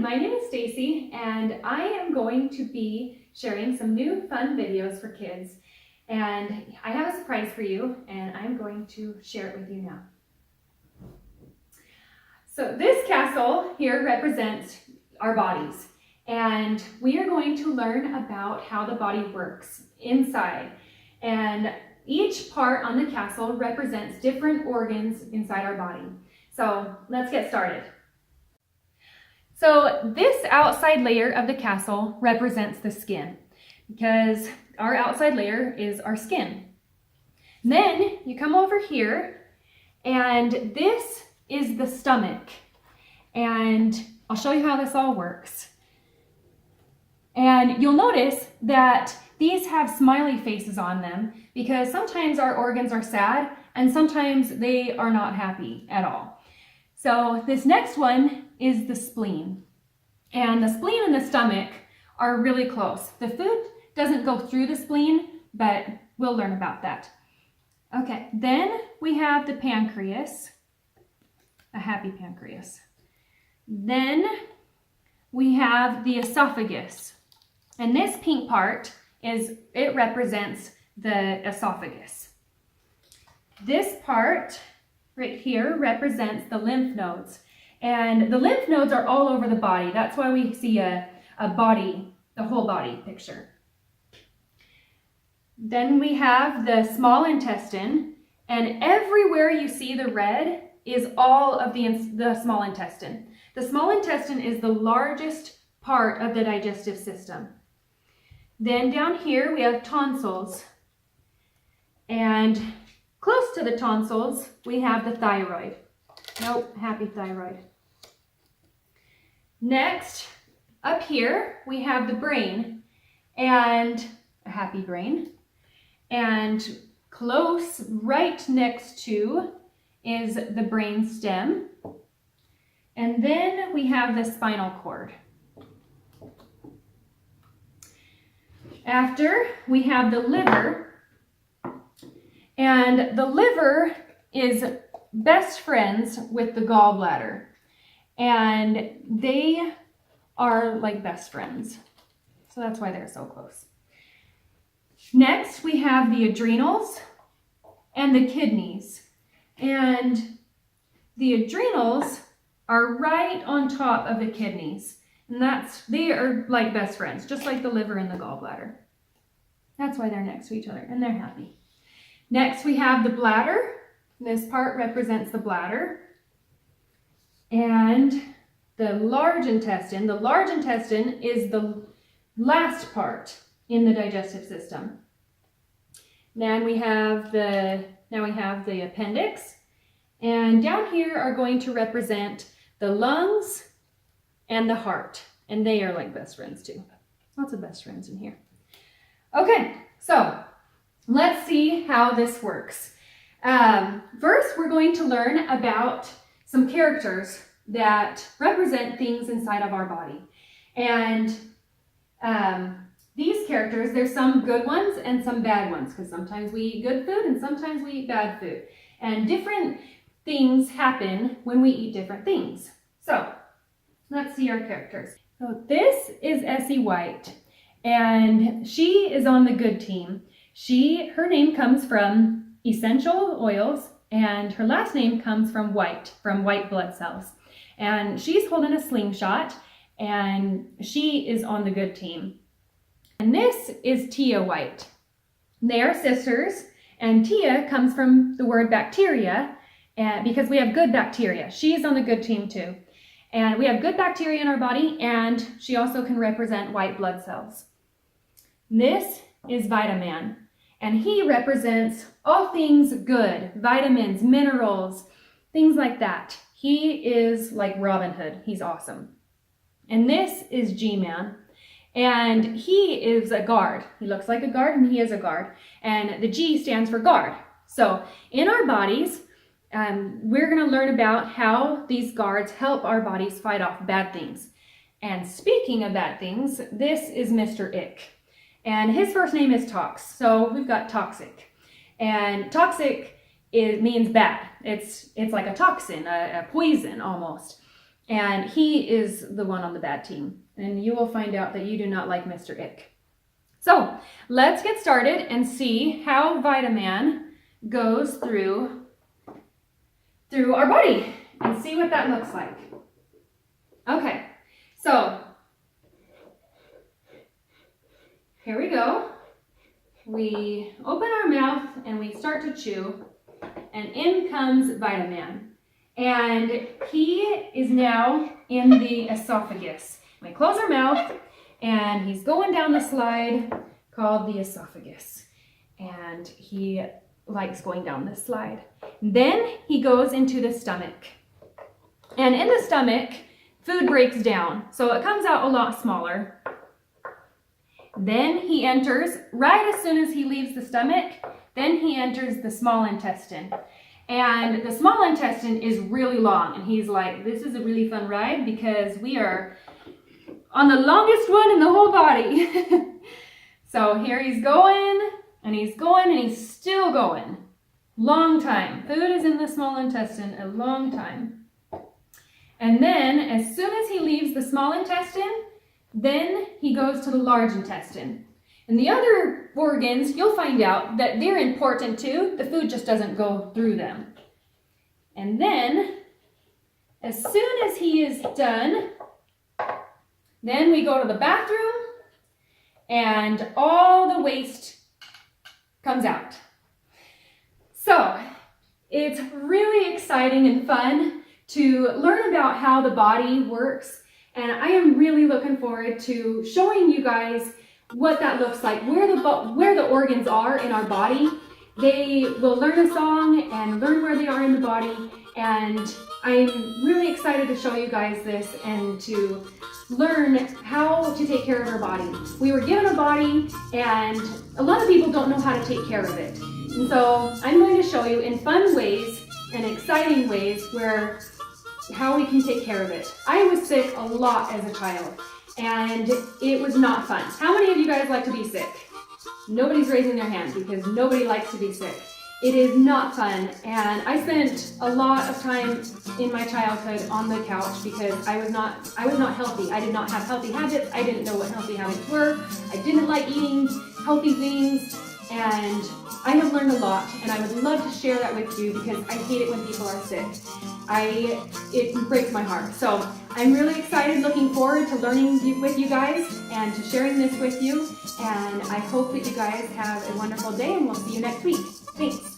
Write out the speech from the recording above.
my name is Stacy, and I am going to be sharing some new fun videos for kids. And I have a surprise for you, and I'm going to share it with you now. So this castle here represents our bodies, and we are going to learn about how the body works inside. And each part on the castle represents different organs inside our body. So let's get started. So this outside layer of the castle represents the skin, because our outside layer is our skin. Then you come over here, and this is the stomach. And I'll show you how this all works. And you'll notice that these have smiley faces on them because sometimes our organs are sad and sometimes they are not happy at all. So this next one is the spleen. And the spleen and the stomach are really close. The food doesn't go through the spleen, but we'll learn about that. Okay, then we have the pancreas, a happy pancreas. Then we have the esophagus. And this pink part it represents the esophagus. This part right here represents the lymph nodes. And the lymph nodes are all over the body. That's why we see a body, the whole body picture. Then we have the small intestine, and everywhere you see the red is all of the small intestine. The small intestine is the largest part of the digestive system. Then down here we have tonsils, and close to the tonsils we have the thyroid. Nope, happy thyroid. Next, up here we have the brain, and a happy brain. And close, right next to, is the brain stem. And then we have the spinal cord. After, we have the liver. And the liver is best friends with the gallbladder. And they are like best friends. So that's why they're so close. Next, we have the adrenals and the kidneys. And the adrenals are right on top of the kidneys. And they are like best friends, just like the liver and the gallbladder. That's why they're next to each other, and they're happy. Next, we have the bladder. This part represents the bladder. And the large intestine. The large intestine is the last part in the digestive system. Then we have the appendix. And down here are going to represent the lungs and the heart. And they are like best friends too. Lots of best friends in here. Okay, so let's see how this works. First, we're going to learn about some characters that represent things inside of our body. And these characters, there's some good ones and some bad ones, because sometimes we eat good food and sometimes we eat bad food. And different things happen when we eat different things. So let's see our characters. So this is Essie White, and she is on the good team. Her name comes from essential oils, and her last name comes from white blood cells. And she's holding a slingshot, and she is on the good team. And this is Tia White. They are sisters, and Tia comes from the word bacteria, because we have good bacteria. She's on the good team too. And we have good bacteria in our body, and she also can represent white blood cells. This is Vitaman, and he represents all things good, vitamins, minerals, things like that. He is like Robin Hood. He's awesome. And this is G-Man, and he is a guard. He looks like a guard, and he is a guard. And the G stands for guard. So in our bodies, we're going to learn about how these guards help our bodies fight off bad things. And speaking of bad things, this is Mr. Ick. And his first name is Tox. So we've got Toxic. And toxic means bad. It's like a toxin, a poison almost. And he is the one on the bad team. And you will find out that you do not like Mr. Ick. So let's get started and see how Vitaman goes through our body and see what that looks like. Okay, so here we go. We open our mouth and we start to chew, and in comes Vitaman. And he is now in the esophagus. We close our mouth and he's going down the slide called the esophagus. And he likes going down this slide. Then he goes into the stomach. And in the stomach, food breaks down. So it comes out a lot smaller. Then he enters, right as soon as he leaves the stomach, then he enters the small intestine. And the small intestine is really long. And he's like, this is a really fun ride because we are on the longest one in the whole body. So here he's going, and he's going, and he's still going. Long time. Food is in the small intestine a long time. And then, as soon as he leaves the small intestine, then he goes to the large intestine. And the other organs, you'll find out that they're important too. The food just doesn't go through them. And then, as soon as he is done, then we go to the bathroom and all the waste comes out. So, it's really exciting and fun to learn about how the body works. And I am really looking forward to showing you guys what that looks like, where the organs are in our body. They will learn a song and learn where they are in the body. And I'm really excited to show you guys this and to learn how to take care of our body. We were given a body, and a lot of people don't know how to take care of it. And so I'm going to show you in fun ways and exciting ways how we can take care of it. I was sick a lot as a child, and it was not fun. How many of you guys like to be sick? Nobody's raising their hand because nobody likes to be sick. It is not fun, and I spent a lot of time in my childhood on the couch because I was not healthy. I did not have healthy habits. I didn't know what healthy habits were. I didn't like eating healthy things, and I have learned a lot, and I would love to share that with you because I hate it when people are sick. It breaks my heart. So I'm really excited, looking forward to learning with you guys and to sharing this with you. And I hope that you guys have a wonderful day, and we'll see you next week. Thanks.